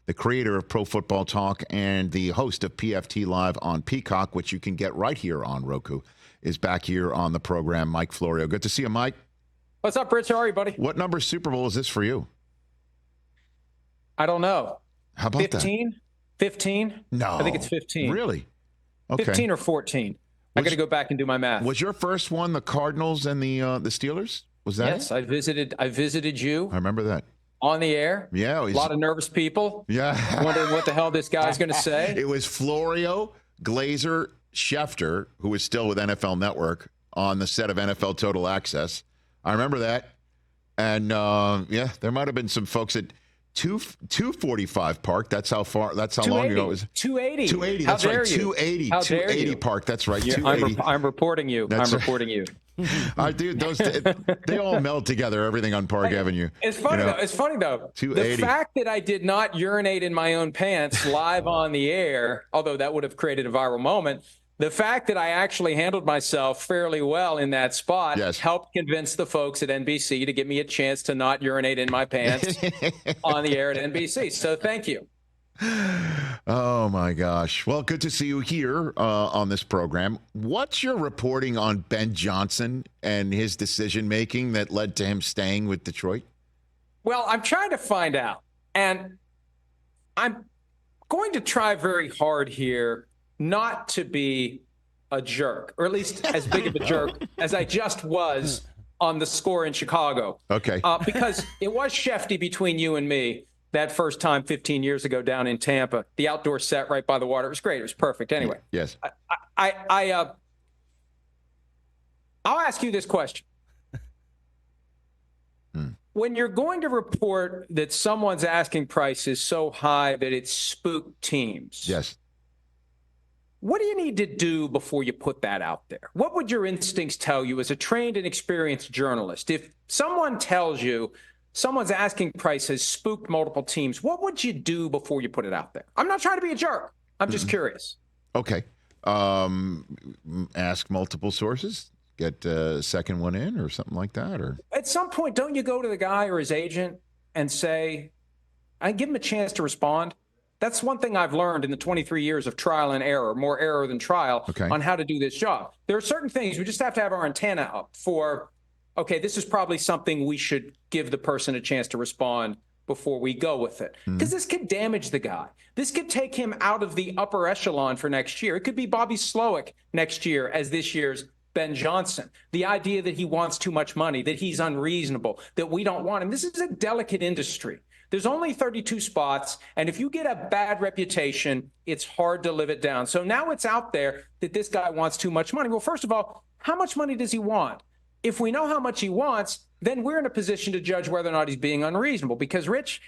the creator of Pro Football Talk and the host of PFT Live on Peacock, which you can get right here on Roku, is back here on the program. Mike Florio. Good to see you, Mike. What's up, Rich? How are you, buddy? What number Super Bowl is this for you? I don't know. How about 15? that? 15? No. I think it's 15. Really? Okay. 15 or 14. I got to go back and do my math. Was your first one the Cardinals and the Steelers? Was that Yes, I visited you. I remember that. On the air. Yeah. A lot of nervous people. Yeah. Wondering what the hell this guy's going to say. It was Florio, Glazer, Schefter, who was still with NFL Network, on the set of NFL Total Access. I remember that. And, there might have been some folks at 245 Park. That's how long ago it was. 280. 280. How That's right. dare you? 280. How dare 280 you? Park. That's right. Yeah, 280. I'm reporting you. That's I'm reporting you. Dude, they all meld together. Everything on Park Avenue. It's funny though. It's funny though. 280. The fact that I did not urinate in my own pants live on the air, although that would have created a viral moment. The fact that I actually handled myself fairly well in that spot helped convince the folks at NBC to give me a chance to not urinate in my pants on the air at NBC. So thank you. Oh, my gosh. Well, good to see you here on this program. What's your reporting on Ben Johnson and his decision-making that led to him staying with Detroit? Well, I'm trying to find out. And I'm going to try very hard here not to be a jerk, or at least as big of a jerk as I just was on the score in Chicago. Okay. Because it was shefty between you and me that first time 15 years ago down in Tampa. The outdoor set right by the water. It was great. It was perfect. Anyway. Yes. I'll ask you this question. When you're going to report that someone's asking price is so high that it spooked teams. Yes. What do you need to do before you put that out there? What would your instincts tell you as a trained and experienced journalist? If someone tells you someone's asking price has spooked multiple teams, what would you do before you put it out there? I'm not trying to be a jerk. I'm just curious. Okay. Ask multiple sources, get a second one in or something like that? Or at some point, don't you go to the guy or his agent and say, I give him a chance to respond? That's one thing I've learned in the 23 years of trial and error, more error than trial, on how to do this job. There are certain things we just have to have our antenna up for, okay, this is probably something we should give the person a chance to respond before we go with it. Because this could damage the guy. This could take him out of the upper echelon for next year. It could be Bobby Slowick next year as this year's Ben Johnson. The idea that he wants too much money, that he's unreasonable, that we don't want him. This is a delicate industry. There's only 32 spots, and if you get a bad reputation, it's hard to live it down. So now it's out there that this guy wants too much money. Well, first of all, how much money does he want? If we know how much he wants, then we're in a position to judge whether or not he's being unreasonable. Because, Rich,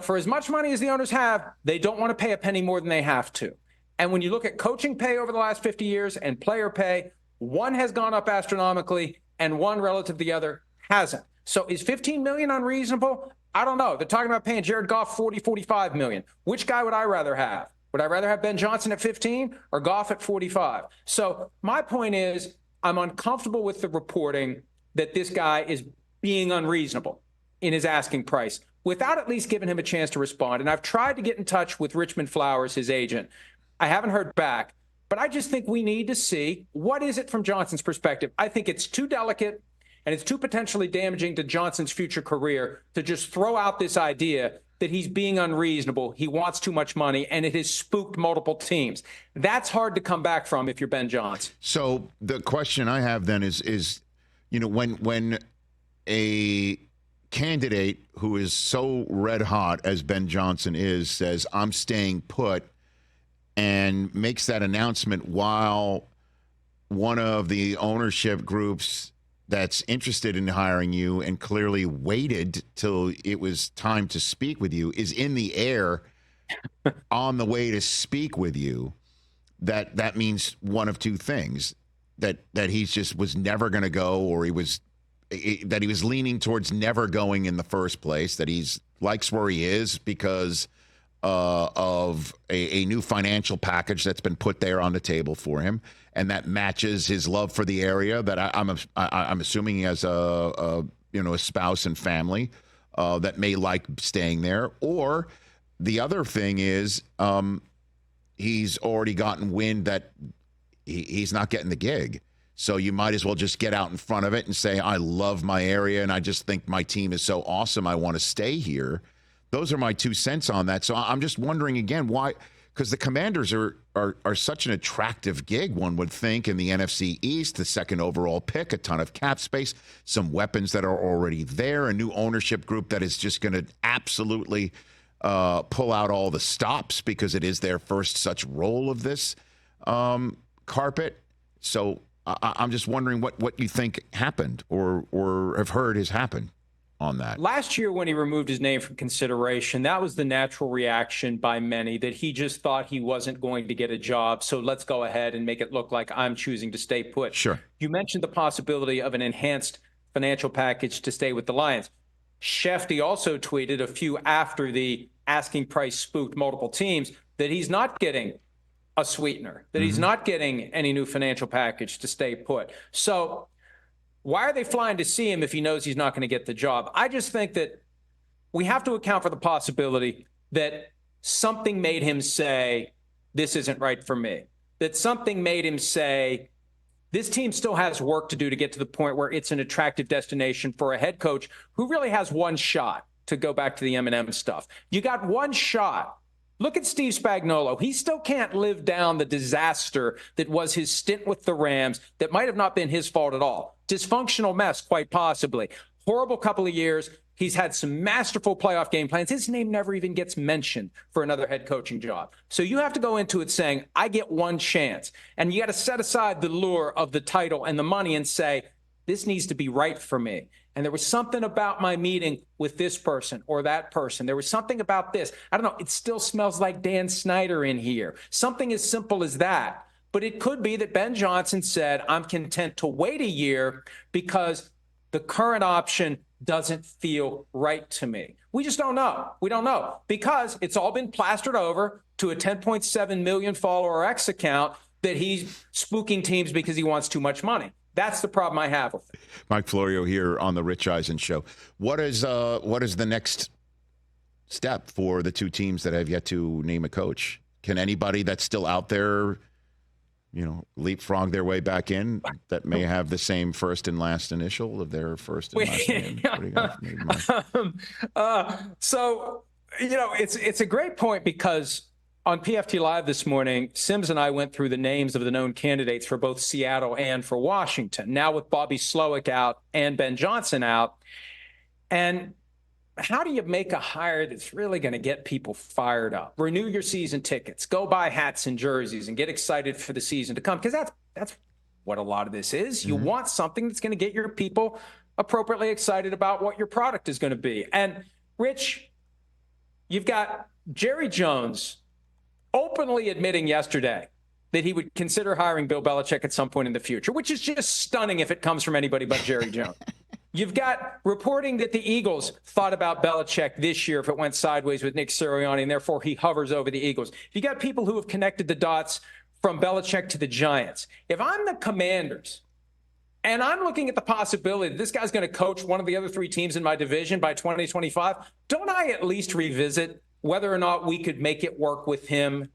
for as much money as the owners have, they don't want to pay a penny more than they have to. And when you look at coaching pay over the last 50 years and player pay, one has gone up astronomically and one relative to the other hasn't. So is $15 million unreasonable? I don't know. They're talking about paying Jared Goff $45 million. Which guy would I rather have? Would I rather have Ben Johnson at 15 or Goff at 45? So my point is I'm uncomfortable with the reporting that this guy is being unreasonable in his asking price without at least giving him a chance to respond. And I've tried to get in touch with Richmond Flowers, his agent. I haven't heard back, but I just think we need to see what is it from Johnson's perspective. I think it's too delicate. And it's too potentially damaging to Johnson's future career to just throw out this idea that he's being unreasonable, he wants too much money, and it has spooked multiple teams. That's hard to come back from if you're Ben Johnson. So the question I have then is when a candidate who is so red hot as Ben Johnson is says, I'm staying put, and makes that announcement while one of the ownership groups that's interested in hiring you and clearly waited till it was time to speak with you is in the air on the way to speak with you, that means one of two things, that he just was never going to go, or that he was leaning towards never going in the first place, that he's likes where he is because of a new financial package that's been put there on the table for him, and that matches his love for the area. That I'm assuming he has a spouse and family that may like staying there, or the other thing is he's already gotten wind that he's not getting the gig. So you might as well just get out in front of it and say, I love my area and I just think my team is so awesome. I want to stay here. Those are my 2 cents on that. So I'm just wondering again, why? Because the Commanders are such an attractive gig, one would think, in the NFC East, the second overall pick, a ton of cap space, some weapons that are already there, a new ownership group that is just going to absolutely pull out all the stops because it is their first such roll of this carpet. So I'm just wondering what you think happened or have heard has happened on that. Last year, when he removed his name from consideration, that was the natural reaction by many, that he just thought he wasn't going to get a job. So let's go ahead and make it look like I'm choosing to stay put. Sure. You mentioned the possibility of an enhanced financial package to stay with the Lions. Shefty also tweeted a few after the asking price spooked multiple teams that he's not getting a sweetener, that he's not getting any new financial package to stay put. So why are they flying to see him if he knows he's not going to get the job? I just think that we have to account for the possibility that something made him say, this isn't right for me. That something made him say, this team still has work to do to get to the point where it's an attractive destination for a head coach who really has one shot, to go back to the M&M stuff. You got one shot. Look at Steve Spagnuolo. He still can't live down the disaster that was his stint with the Rams that might have not been his fault at all. Dysfunctional mess, quite possibly. Horrible couple of years. He's had some masterful playoff game plans. His name never even gets mentioned for another head coaching job. So you have to go into it saying, I get one chance. And you got to set aside the lure of the title and the money and say, this needs to be right for me. And there was something about my meeting with this person or that person. There was something about this. I don't know. It still smells like Dan Snyder in here. Something as simple as that. But it could be that Ben Johnson said, I'm content to wait a year because the current option doesn't feel right to me. We just don't know. We don't know because it's all been plastered over to a 10.7 million follower X account that he's spooking teams because he wants too much money. That's the problem I have with it. Mike Florio here on the Rich Eisen Show. What is the next step for the two teams that have yet to name a coach? Can anybody that's still out there, leapfrog their way back in that may have the same first and last initial of their first and last name? What do you got for me, Mike? It's a great point because on PFT Live this morning, Sims and I went through the names of the known candidates for both Seattle and for Washington. Now with Bobby Slowick out and Ben Johnson out. And how do you make a hire that's really going to get people fired up? Renew your season tickets, go buy hats and jerseys and get excited for the season to come. Because that's what a lot of this is. You want something that's going to get your people appropriately excited about what your product is going to be. And Rich, you've got Jerry Jones openly admitting yesterday that he would consider hiring Bill Belichick at some point in the future, which is just stunning if it comes from anybody but Jerry Jones. You've got reporting that the Eagles thought about Belichick this year if it went sideways with Nick Sirianni, and therefore he hovers over the Eagles. You got people who have connected the dots from Belichick to the Giants. If I'm the Commanders and I'm looking at the possibility that this guy's going to coach one of the other three teams in my division by 2025, don't I at least revisit whether or not we could make it work with him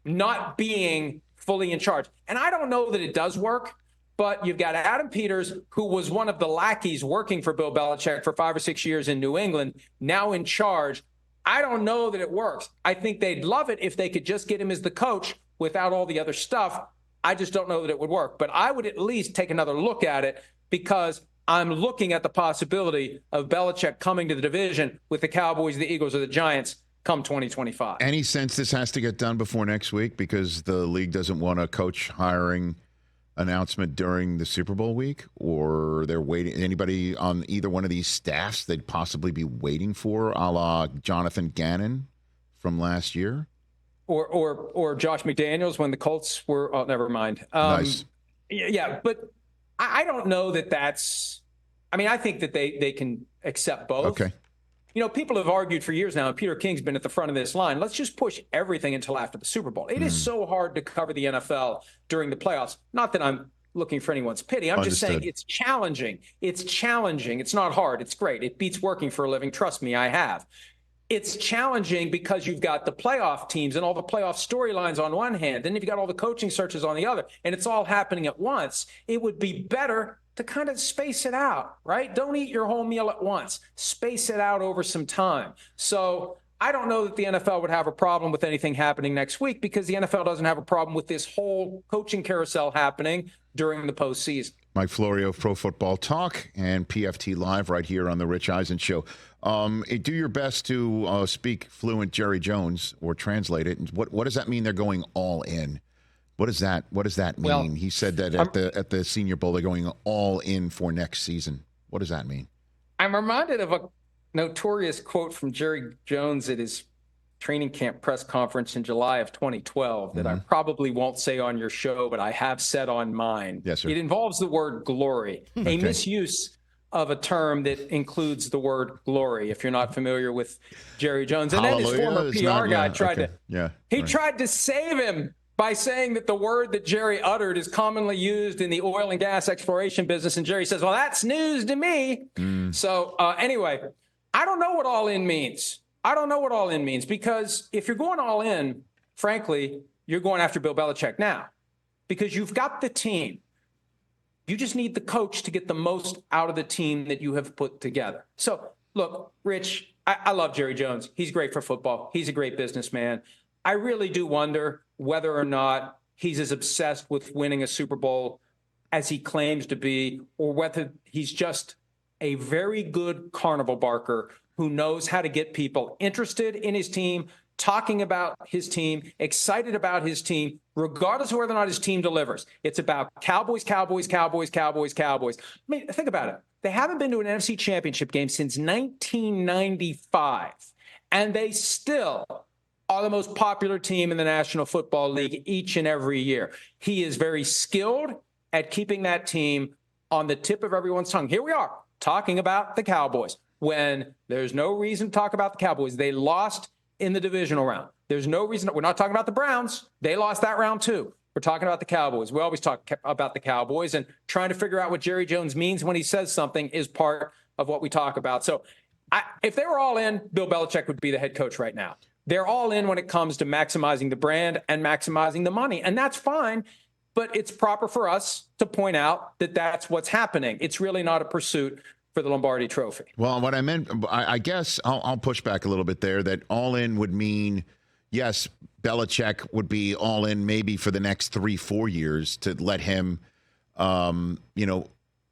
not being fully in charge? And I don't know that it does work, but you've got Adam Peters, who was one of the lackeys working for Bill Belichick for 5 or 6 years in New England, now in charge. I don't know that it works. I think they'd love it if they could just get him as the coach without all the other stuff. I just don't know that it would work. But I would at least take another look at it because I'm looking at the possibility of Belichick coming to the division with the Cowboys, the Eagles, or the Giants come 2025. Any sense this has to get done before next week because the league doesn't want a coach hiring announcement during the Super Bowl week, or they're waiting? Anybody on either one of these staffs they'd possibly be waiting for, a la Jonathan Gannon from last year? Or Josh McDaniels when the Colts were, oh, never mind. Nice. Yeah, but I don't know that that's, I think that they can accept both. Okay. People have argued for years now, and Peter King's been at the front of this line. Let's just push everything until after the Super Bowl. It is so hard to cover the NFL during the playoffs. Not that I'm looking for anyone's pity. I'm just saying it's challenging. It's challenging. It's not hard. It's great. It beats working for a living. Trust me, I have. it's challenging because you've got the playoff teams and all the playoff storylines on one hand, then you've got all the coaching searches on the other, and it's all happening at once. It would be better to kind of space it out, right? Don't eat your whole meal at once. Space it out over some time. So I don't know that the NFL would have a problem with anything happening next week because the NFL doesn't have a problem with this whole coaching carousel happening during the postseason. Mike Florio, Pro Football Talk and PFT Live right here on the Rich Eisen Show. Do your best to speak fluent Jerry Jones or translate it. What does that mean they're going all in? What does that mean? Well, he said that at the Senior Bowl they're going all in for next season. What does that mean? I'm reminded of a notorious quote from Jerry Jones at his training camp press conference in July of 2012 that I probably won't say on your show, but I have said on mine. Yes, sir. It involves the word glory, a misuse of a term that includes the word glory, if you're not familiar with Jerry Jones. And then his former PR guy tried to save him by saying that the word that Jerry uttered is commonly used in the oil and gas exploration business. And Jerry says, well, that's news to me. So anyway, I don't know what all in means. I don't know what all in means because if you're going all in, frankly, you're going after Bill Belichick now because you've got the team. You just need the coach to get the most out of the team that you have put together. So, look, Rich, I love Jerry Jones. He's great for football. He's a great businessman. I really do wonder whether or not he's as obsessed with winning a Super Bowl as he claims to be, or whether he's just a very good carnival barker who knows how to get people interested in his team, talking about his team, excited about his team, regardless of whether or not his team delivers. It's about Cowboys, Cowboys, Cowboys, Cowboys, Cowboys. I mean, think about it. They haven't been to an NFC Championship game since 1995, and they still are the most popular team in the National Football League each and every year. He is very skilled at keeping that team on the tip of everyone's tongue. Here we are talking about the Cowboys when there's no reason to talk about the Cowboys. They lost in the divisional round. There's no reason. We're not talking about the Browns. They lost that round too. We're talking about the Cowboys. We always talk about the Cowboys, and trying to figure out what Jerry Jones means when he says something is part of what we talk about. So if they were all in, Bill Belichick would be the head coach right now. They're all in when it comes to maximizing the brand and maximizing the money, and that's fine. But it's proper for us to point out that that's what's happening. It's really not a pursuit for the Lombardi Trophy. Well, what I meant, I guess I'll push back a little bit there, that all in would mean, yes, Belichick would be all in maybe for the next 3-4 years to let him,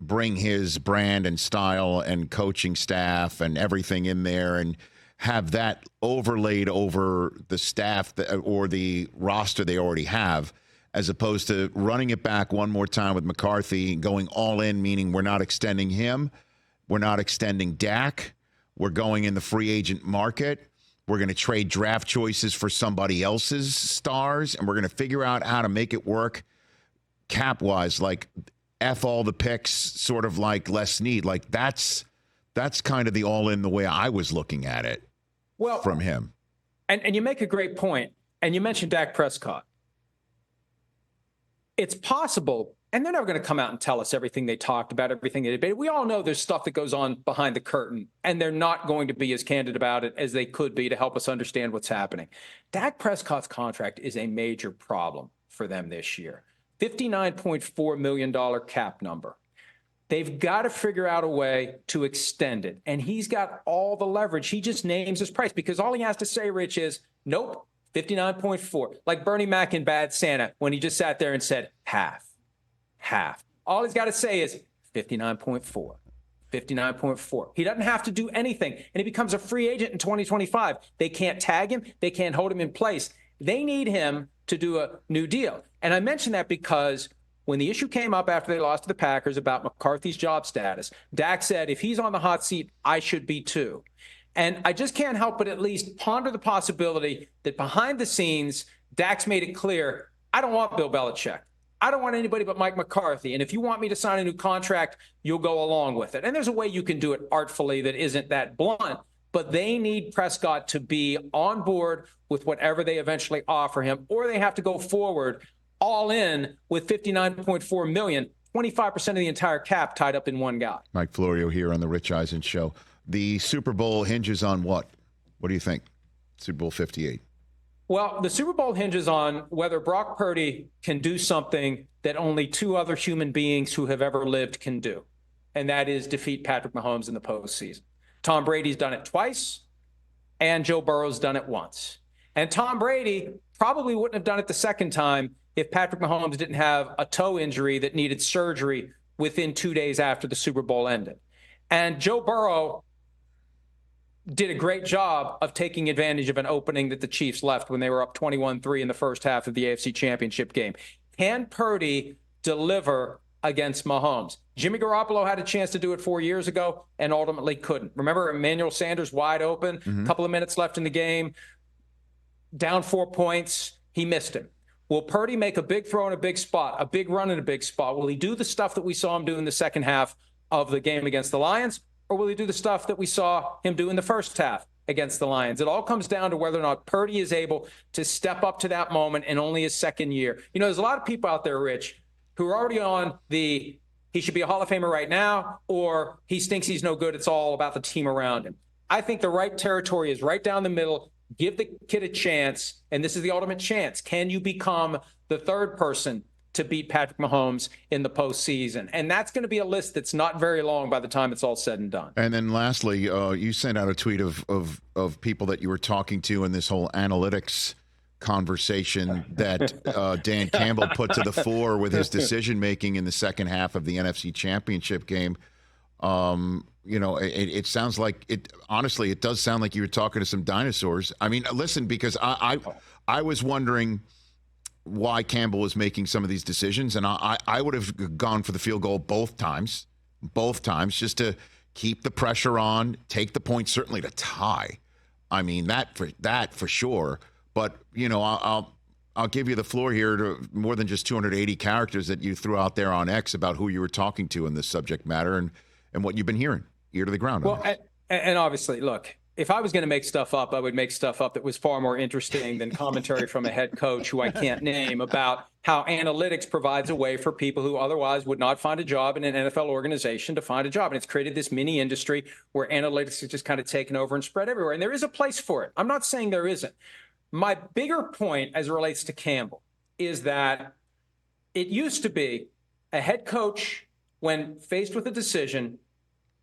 bring his brand and style and coaching staff and everything in there and have that overlaid over the staff or the roster they already have, as opposed to running it back one more time with McCarthy, going all in, meaning we're not extending him. We're not extending Dak. We're going in the free agent market. We're going to trade draft choices for somebody else's stars, and we're going to figure out how to make it work cap-wise, like F all the picks, sort of like less need. Like that's kind of the all-in the way I was looking at it from him. And you make a great point, and you mentioned Dak Prescott. It's possible, and they're never going to come out and tell us everything they talked about, everything they debated. We all know there's stuff that goes on behind the curtain, and they're not going to be as candid about it as they could be to help us understand what's happening. Dak Prescott's contract is a major problem for them this year. $59.4 million cap number. They've got to figure out a way to extend it, and he's got all the leverage. He just names his price because all he has to say, Rich, is, nope, 59.4, like Bernie Mac in Bad Santa when he just sat there and said half. All he's got to say is 59.4, 59.4. He doesn't have to do anything, and he becomes a free agent in 2025. They can't tag him. They can't hold him in place. They need him to do a new deal. And I mention that because when the issue came up after they lost to the Packers about McCarthy's job status, Dak said, if he's on the hot seat, I should be too. And I just can't help but at least ponder the possibility that behind the scenes, Dak's made it clear, I don't want Bill Belichick. I don't want anybody but Mike McCarthy. And if you want me to sign a new contract, you'll go along with it. And there's a way you can do it artfully that isn't that blunt. But they need Prescott to be on board with whatever they eventually offer him, or they have to go forward all in with $59.4 million, 25% of the entire cap tied up in one guy. Mike Florio here on the Rich Eisen Show. The Super Bowl hinges on what? What do you think? Super Bowl 58. Well, the Super Bowl hinges on whether Brock Purdy can do something that only two other human beings who have ever lived can do, and that is defeat Patrick Mahomes in the postseason. Tom Brady's done it twice, and Joe Burrow's done it once. And Tom Brady probably wouldn't have done it the second time if Patrick Mahomes didn't have a toe injury that needed surgery within 2 days after the Super Bowl ended. And Joe Burrow did a great job of taking advantage of an opening that the Chiefs left when they were up 21-3 in the first half of the AFC Championship game. Can Purdy deliver against Mahomes? Jimmy Garoppolo had a chance to do it 4 years ago and ultimately couldn't. Remember Emmanuel Sanders wide open, a couple of minutes left in the game, down 4 points, he missed him. Will Purdy make a big throw in a big spot, a big run in a big spot? Will he do the stuff that we saw him do in the second half of the game against the Lions? Or will he do the stuff that we saw him do in the first half against the Lions? It all comes down to whether or not Purdy is able to step up to that moment in only his second year. You know, there's a lot of people out there, Rich, who are already on the he should be a Hall of Famer right now, or he thinks he's no good. It's all about the team around him. I think the right territory is right down the middle. Give the kid a chance, and this is the ultimate chance. Can you become the third person to beat Patrick Mahomes in the postseason? And that's going to be a list that's not very long by the time it's all said and done. And then lastly, you sent out a tweet of people that you were talking to in this whole analytics conversation that Dan Campbell put to the fore with his decision-making in the second half of the NFC Championship game. You know, it sounds like it. Honestly, it does sound like you were talking to some dinosaurs. I mean, listen, because I was wondering why Campbell was making some of these decisions, and I would have gone for the field goal both times, just to keep the pressure on, take the point, certainly to tie. I mean, that for sure. But you know, I'll give you the floor here to more than just 280 characters that you threw out there on X about who you were talking to in this subject matter and what you've been hearing, ear to the ground. Well, and obviously, look, if I was going to make stuff up, I would make stuff up that was far more interesting than commentary from a head coach who I can't name about how analytics provides a way for people who otherwise would not find a job in an NFL organization to find a job. And it's created this mini industry where analytics is just kind of taken over and spread everywhere. And there is a place for it. I'm not saying there isn't. My bigger point as it relates to Campbell is that it used to be a head coach, when faced with a decision,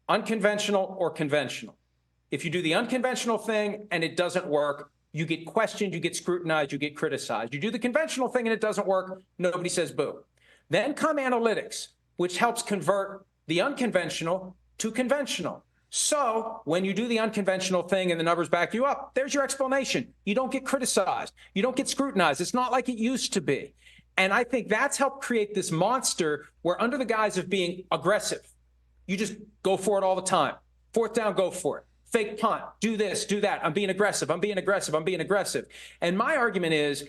unconventional or conventional. If you do the unconventional thing and it doesn't work, you get questioned, you get scrutinized, you get criticized. You do the conventional thing and it doesn't work, nobody says boo. Then come analytics, which helps convert the unconventional to conventional. So when you do the unconventional thing and the numbers back you up, there's your explanation. You don't get criticized. You don't get scrutinized. It's not like it used to be. And I think that's helped create this monster where, under the guise of being aggressive, you just go for it all the time. Fourth down, go for it. Fake punt, do this, do that. I'm being aggressive. I'm being aggressive. I'm being aggressive. And my argument is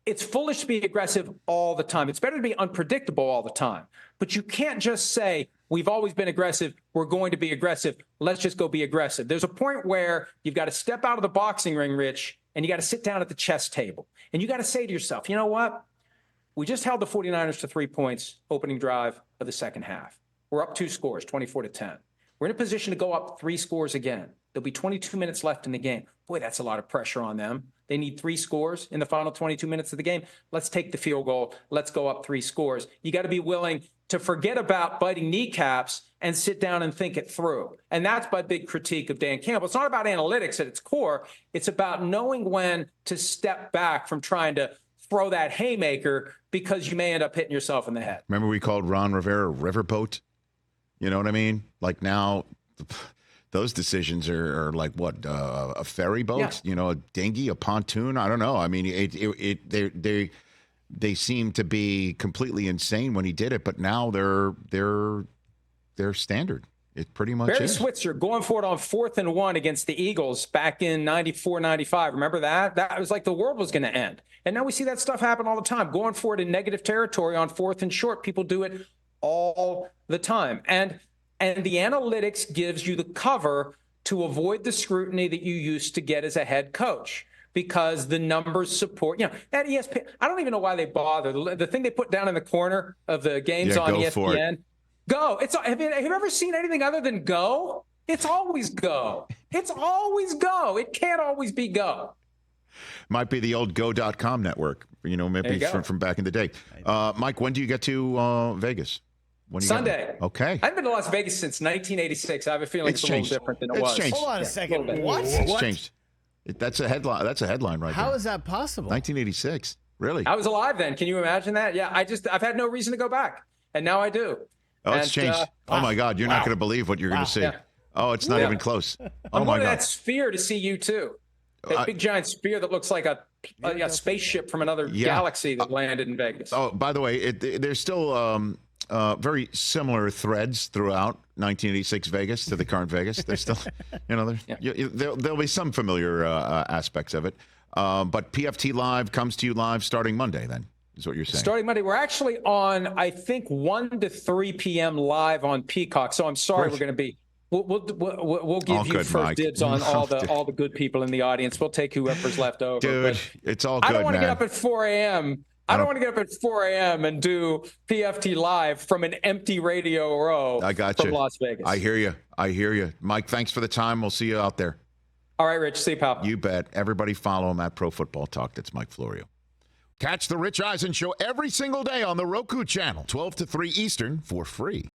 it's foolish to be aggressive all the time. It's better to be unpredictable all the time. But you can't just say, we've always been aggressive, we're going to be aggressive, let's just go be aggressive. There's a point where you've got to step out of the boxing ring, Rich, and you got to sit down at the chess table. And you got to say to yourself, you know what? We just held the 49ers to 3 points opening drive of the second half. We're up 2 scores, 24-10. We're in a position to go up 3 scores again. There'll be 22 minutes left in the game. Boy, that's a lot of pressure on them. They need 3 scores in the final 22 minutes of the game. Let's take the field goal. Let's go up 3 scores. You got to be willing to forget about biting kneecaps and sit down and think it through. And that's my big critique of Dan Campbell. It's not about analytics at its core. It's about knowing when to step back from trying to throw that haymaker, because you may end up hitting yourself in the head. Remember we called Ron Rivera Riverboat? You know what I mean? Like now, those decisions are like what, a ferry boat? Yeah. You know, a dinghy, a pontoon? I don't know. I mean, they seem to be completely insane when he did it, but now they're standard. It pretty much Barry is. Switzer going for it on 4th and 1 against the Eagles back in 94, 95. Remember that? That was like the world was going to end. And now we see that stuff happen all the time. Going for it in negative territory on 4th and short. People do it all the time. And the analytics gives you the cover to avoid the scrutiny that you used to get as a head coach, because the numbers support, you know, that ESPN, I don't even know why they bother. The thing they put down in the corner of the games on ESPN, go. Have you ever seen anything other than go? It's always go. It's always go. It can't always be go. Might be the old go.com network, maybe from back in the day. Mike, when do you get to Vegas? Sunday. Okay. I haven't been to Las Vegas since 1986. I have a feeling it's a little different than it was. Changed. Hold on a second. What? It's changed. That's a headline. That's a headline right there. How is that possible? 1986. Really? I was alive then. Can you imagine that? Yeah. I've had no reason to go back, and now I do. Oh, it's changed. Oh my God, you're not going to believe what you're going to see. Yeah. Oh, it's not even close. I'm my going to God. that sphere to see you too. That big giant sphere that looks like a spaceship from another galaxy that landed in Vegas. Oh, by the way, there's still very similar threads throughout 1986 Vegas to the current Vegas. There's still, there'll be some familiar aspects of it. But PFT Live comes to you live starting Monday, then, is what you're saying. Starting Monday. We're actually on, I think, 1 to 3 p.m. live on Peacock. So I'm sorry, we're going to be. We'll give you first dibs on all the good people in the audience. We'll take whoever's left over. Dude, it's all good, I don't want to man. get up at 4 a.m. I don't want to get up at 4 a.m. and do PFT Live from an empty Radio Row from Las Vegas. I hear you. Mike, thanks for the time. We'll see you out there. All right, Rich. See you, pal. You bet. Everybody follow him at Pro Football Talk. That's Mike Florio. Catch the Rich Eisen Show every single day on the Roku channel, 12 to 3 Eastern, for free.